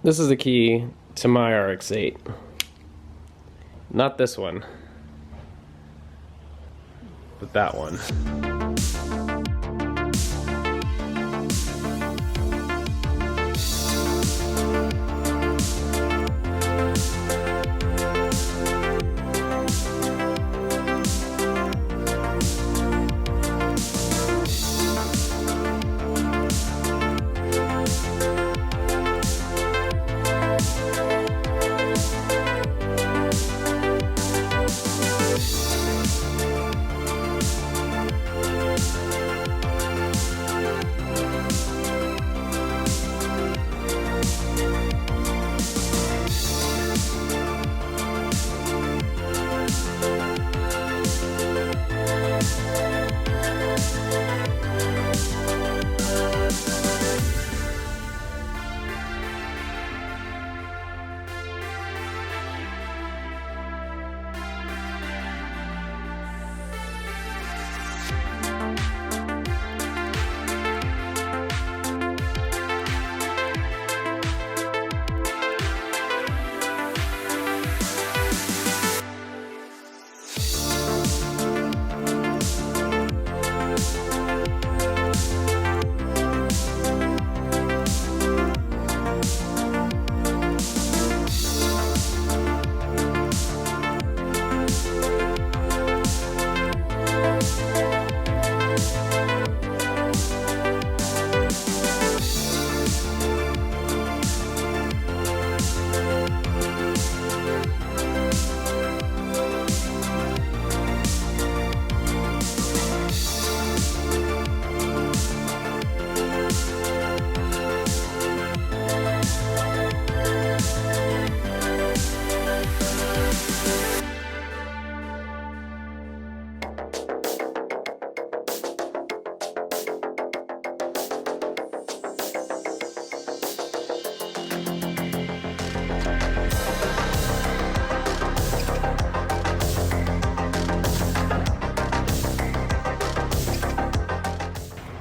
This is the key to my RX8. Not this one, but that one.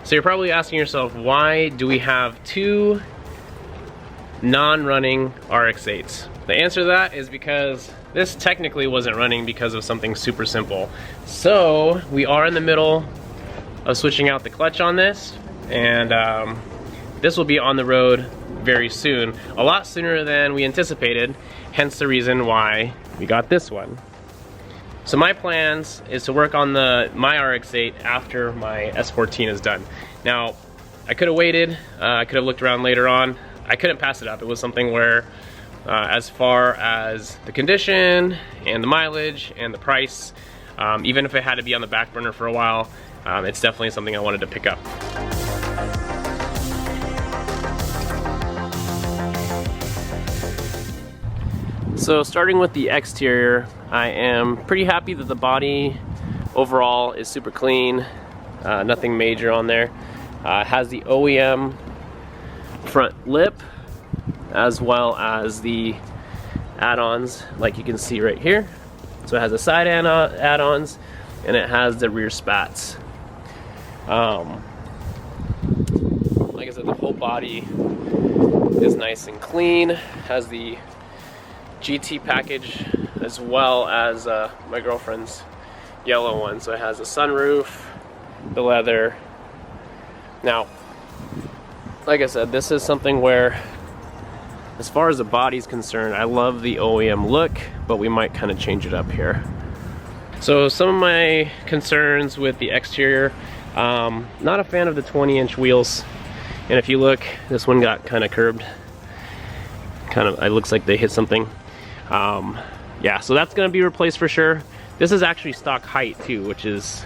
So you're probably asking yourself, why do we have two non-running RX8s? The answer to that is because this technically wasn't running because of something super simple. So we are in the middle of switching out the clutch on this, and this will be on the road very soon, a lot sooner than we anticipated, hence the reason why we got this one. So my plans is to work on my RX8 after my S14 is done. Now, I could have waited, I could have looked around later on. I couldn't pass it up. It was something where, as far as the condition and the mileage and the price, even if it had to be on the back burner for a while, it's definitely something I wanted to pick up. So starting with the exterior, I am pretty happy that the body overall is super clean, nothing major on there. It has the OEM front lip as well as the add-ons like you can see right here. So it has the side add-ons and it has the rear spats. Like I said, the whole body is nice and clean, has the GT package as well as my girlfriend's yellow one. So it has a sunroof, the leather. Now, like I said, this is something where, as far as the body's concerned, I love the OEM look, but we might kind of change it up here. So some of my concerns with the exterior, not a fan of the 20-inch wheels. And if you look, this one got kind of curved. It looks like they hit something. Yeah, so that's gonna be replaced for sure. This is actually stock height too, which is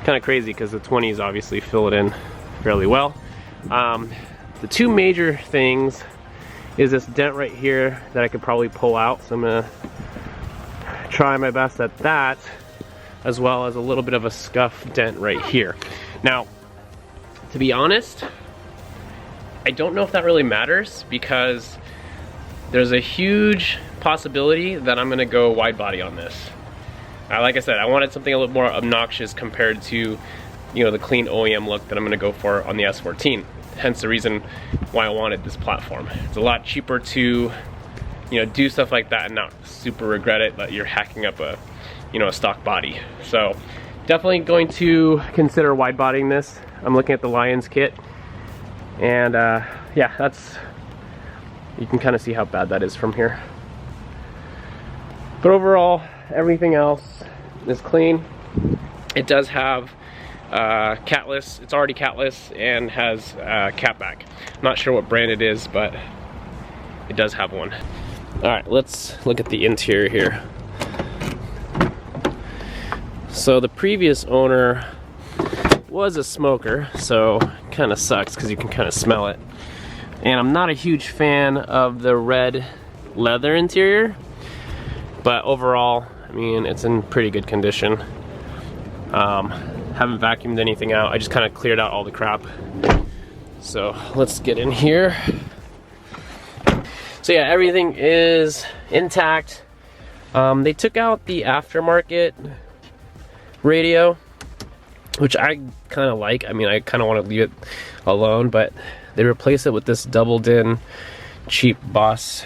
kind of crazy because the 20s obviously fill it in fairly well. The two major things is this dent right here that I could probably pull out. So I'm gonna try my best at that, as well as a little bit of a scuff dent right here. Now, to be honest, I don't know if that really matters because there's a huge possibility that I'm gonna go wide body on this. Like I said, I wanted something a little more obnoxious compared to, you know, the clean OEM look that I'm gonna go for on the S14. hence the reason why I wanted this platform. It's a lot cheaper to, you know, do stuff like that and not super regret it that you're hacking up a, you know, a stock body. So definitely going to consider wide bodying this. I'm looking at the Lions kit, and yeah, that's, you can kind of see how bad that is from here. But overall, everything else is clean. It does have catless, it's already catless and has catback. I'm not sure what brand it is, but it does have one. All right, let's look at the interior here. So the previous owner was a smoker, so kind of sucks because you can kind of smell it. And I'm not a huge fan of the red leather interior, but overall, I mean, it's in pretty good condition. Haven't vacuumed anything out. I just kind of cleared out all the crap. So let's get in here. So yeah, everything is intact. They took out the aftermarket radio, which I kind of like. I mean, I kind of want to leave it alone, but they replaced it with this double din cheap Boss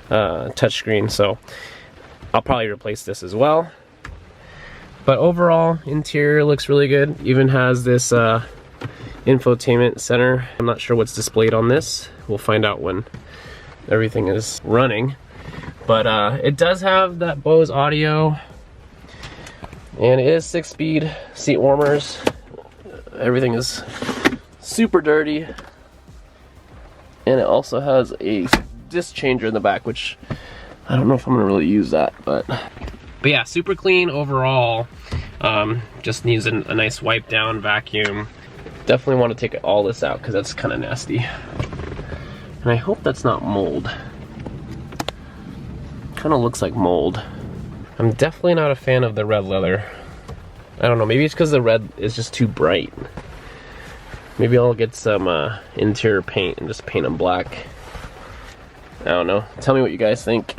touchscreen, so I'll probably replace this as well. But overall, interior looks really good. Even has this infotainment center. I'm not sure what's displayed on this. We'll find out when everything is running. But it does have that Bose audio, and it is 6-speed seat warmers. Everything is super dirty, and it also has a disc changer in the back, which I don't know if I'm gonna really use that, but yeah, super clean overall. Just needs a nice wipe down, vacuum. Definitely want to take all this out because that's kind of nasty, and I hope that's not mold. Kind of looks like mold. I'm definitely not a fan of the red leather. I don't know, maybe it's because the red is just too bright. Maybe I'll get some interior paint and just paint them black. I don't know. Tell me what you guys think.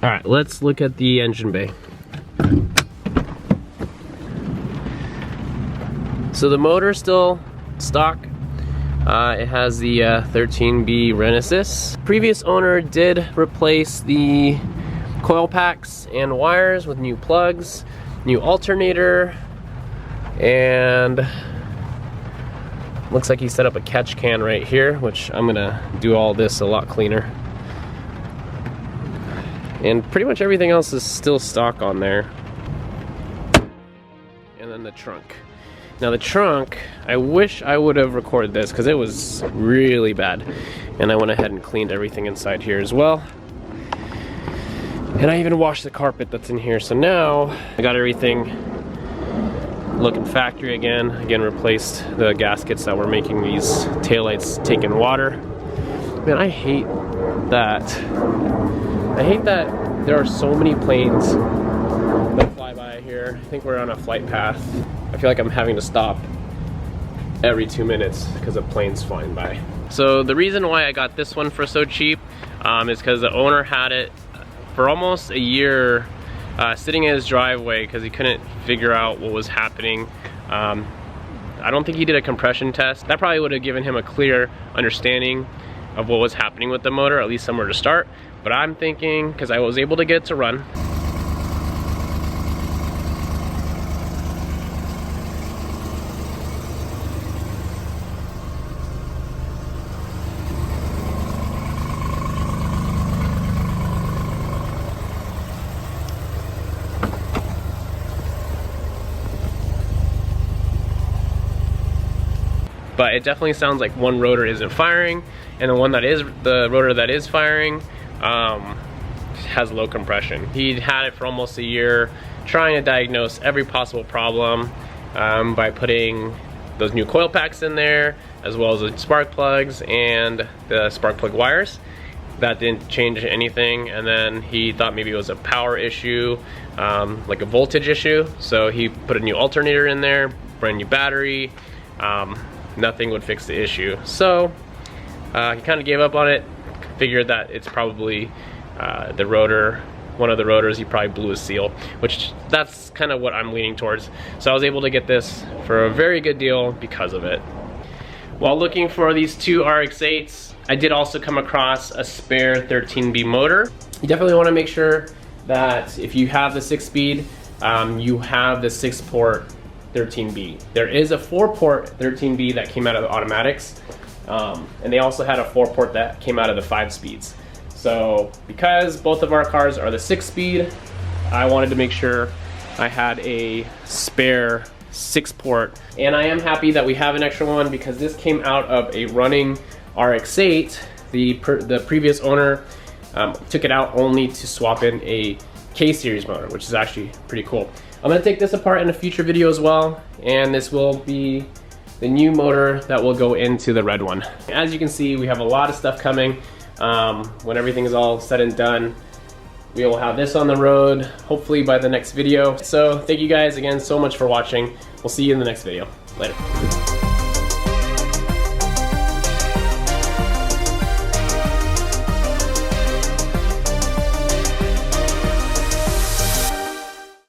All right, let's look at the engine bay. So the motor's still stock. It has the 13B Renesis. Previous owner did replace the coil packs and wires with new plugs, new alternator, and looks like he set up a catch can right here, which I'm gonna do all this a lot cleaner. And pretty much everything else is still stock on there. And then the trunk. Now the trunk, I wish I would have recorded this because it was really bad. And I went ahead and cleaned everything inside here as well. And I even washed the carpet that's in here. So now I got everything looking factory again. Again, replaced the gaskets that were making these taillights take in water. Man, I hate that. I hate that there are so many planes that fly by here. I think we're on a flight path. I feel like I'm having to stop every 2 minutes because of planes flying by. So the reason why I got this one for so cheap is because the owner had it for almost a year sitting in his driveway because he couldn't figure out what was happening. I don't think he did a compression test. That probably would have given him a clear understanding of what was happening with the motor, at least somewhere to start. But I'm thinking, because I was able to get it to run, but it definitely sounds like one rotor isn't firing, and the rotor that is firing has low compression. He'd had it for almost a year, trying to diagnose every possible problem by putting those new coil packs in there, as well as the spark plugs and the spark plug wires. That didn't change anything, and then he thought maybe it was a power issue, like a voltage issue, so he put a new alternator in there, brand new battery. Nothing would fix the issue, so he kind of gave up on it. Figured that it's probably the rotor, one of the rotors. He probably blew a seal, which that's kind of what I'm leaning towards. So I was able to get this for a very good deal because of it. While looking for these two RX8s, I did also come across a spare 13B motor. You definitely want to make sure that if you have the 6-speed, you have the 6-port 13B. There is a 4-port 13B that came out of the automatics, and they also had a 4-port that came out of the 5-speeds. So because both of our cars are the 6-speed, I wanted to make sure I had a spare 6-port, and I am happy that we have an extra one because this came out of a running RX8. The previous owner took it out only to swap in a K-series motor, which is actually pretty cool. I'm going to take this apart in a future video as well, and this will be the new motor that will go into the red one. As you can see, we have a lot of stuff coming. When everything is all said and done, we will have this on the road, hopefully by the next video. So thank you guys again so much for watching. We'll see you in the next video. Later.